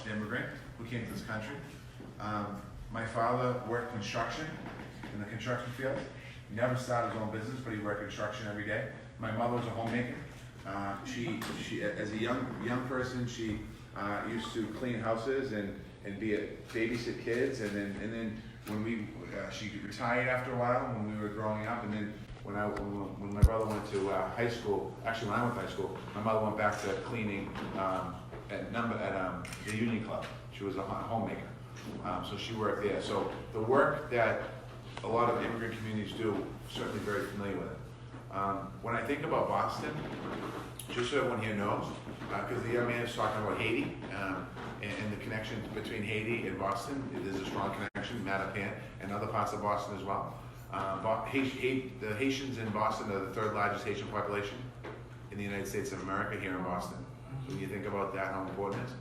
immigrant who came to this country. My father worked construction in the construction field. He never started his own business, but he worked construction every day. My mother was a homemaker. She as a young person, she used to clean houses and babysit kids, and then when she retired after a while when we were growing up, and then when my brother went to high school, actually when I went to high school, my mother went back to cleaning at the Union Club. She was a homemaker, so she worked there. So the work that a lot of immigrant communities do, certainly very familiar with it. When I think about Boston, just so everyone here knows, because the young man is talking about Haiti, and the connection between Haiti and Boston, there's a strong connection, Mattapan, and other parts of Boston as well. The Haitians in Boston are the third largest Haitian population in the United States of America, here in Boston. So when you think about that, how important it is.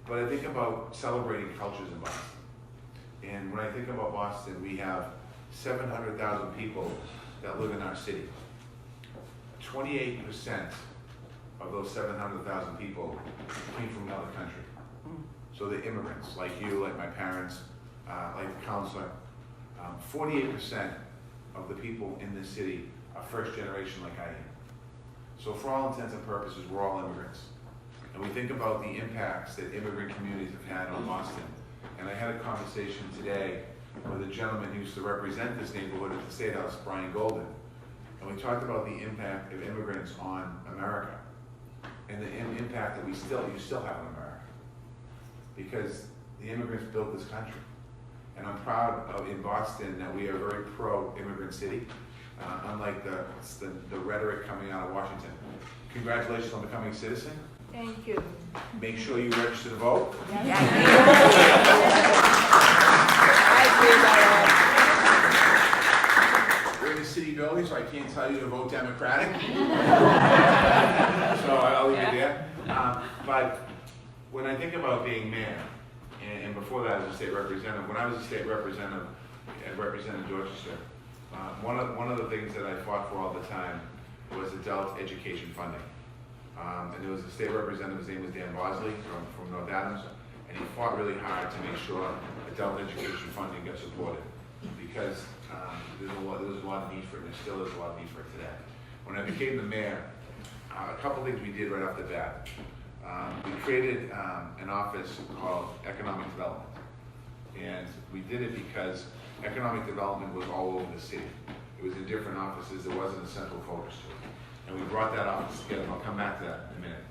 But I think about celebrating cultures in Boston. And when I think about Boston, we have 700,000 people that live in our city. 28% of those 700,000 people came from another country. So they're immigrants, like you, like my parents, like the counselor. 48% of the people in this city are first generation like I am. So for all intents and purposes, we're all immigrants. And we think about the impacts that immigrant communities have had on Boston. And I had a conversation today with a gentleman who used to represent this neighborhood at the State House, Brian Golden. And we talked about the impact of immigrants on America and the impact that you still have in America, because the immigrants built this country. And I'm proud of, in Boston, that we are a very pro-immigrant city, unlike the rhetoric coming out of Washington. Congratulations on becoming a citizen. Thank you. Make sure you register to vote. We're in the city building, so I can't tell you to vote Democratic. So I'll leave it there. But when I think about being mayor, and before that as a state representative, when I was a state representative, I represented Dorchester. One of the things that I fought for all the time was adult education funding. And there was a state representative, his name was Dan Bosley from North Adams, and he fought really hard to make sure adult education funding got supported, because there was a lot of need for it, and there still is a lot of need for it today. When I became the mayor, a couple things we did right off the bat. We created an office called Economic Development, and we did it because economic development was all over the city. It was in different offices, there wasn't a central focus to it. And we brought that office together, and I'll come back to that in a minute.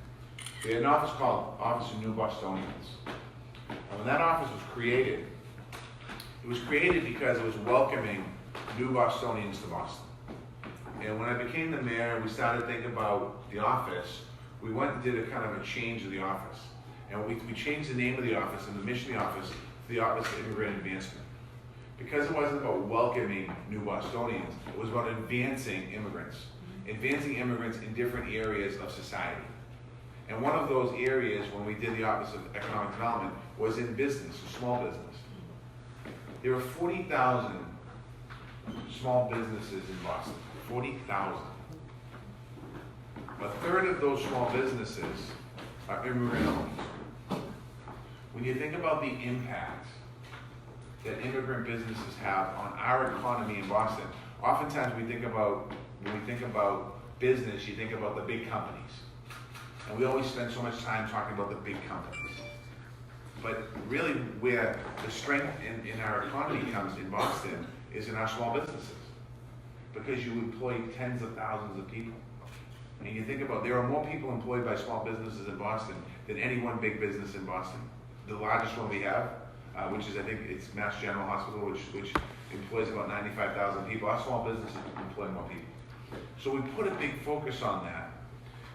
We had an office called Office of New Bostonians. And when that office was created, it was created because it was welcoming new Bostonians to Boston. And when I became the mayor, we started thinking about the office. We went and did a kind of a change of the office. And we changed the name of the office and the mission of the office to the Office of Immigrant Advancement. Because it wasn't about welcoming new Bostonians, it was about advancing immigrants. Advancing immigrants in different areas of society. And one of those areas, when we did the Office of Economic Development, was in business, small business. There were 40,000 small businesses in Boston, 40,000. A third of those small businesses are immigrant owned. When you think about the impact that immigrant businesses have on our economy in Boston, oftentimes when we think about business, you think about the big companies. And we always spend so much time talking about the big companies. But really where the strength in our economy comes in Boston is in our small businesses. Because you employ tens of thousands of people. And you think about, there are more people employed by small businesses in Boston than any one big business in Boston. The largest one we have, which is, I think it's Mass General Hospital, which employs about 95,000 people. Our small businesses employ more people. So we put a big focus on that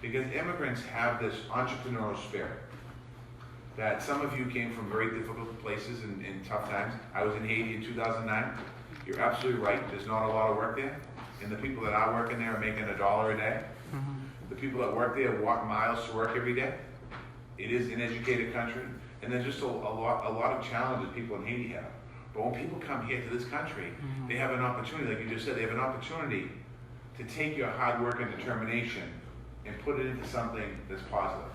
because immigrants have this entrepreneurial spirit. That some of you came from very difficult places in tough times. I was in Haiti in 2009. You're absolutely right. There's not a lot of work there. And the people that are working there are making $1 a day. The people that work there walk miles to work every day. It is an educated country. And there's just a lot of challenges people in Haiti have. But when people come here to this country, they have an opportunity, like you just said, they have an opportunity to take your hard work and determination and put it into something that's positive.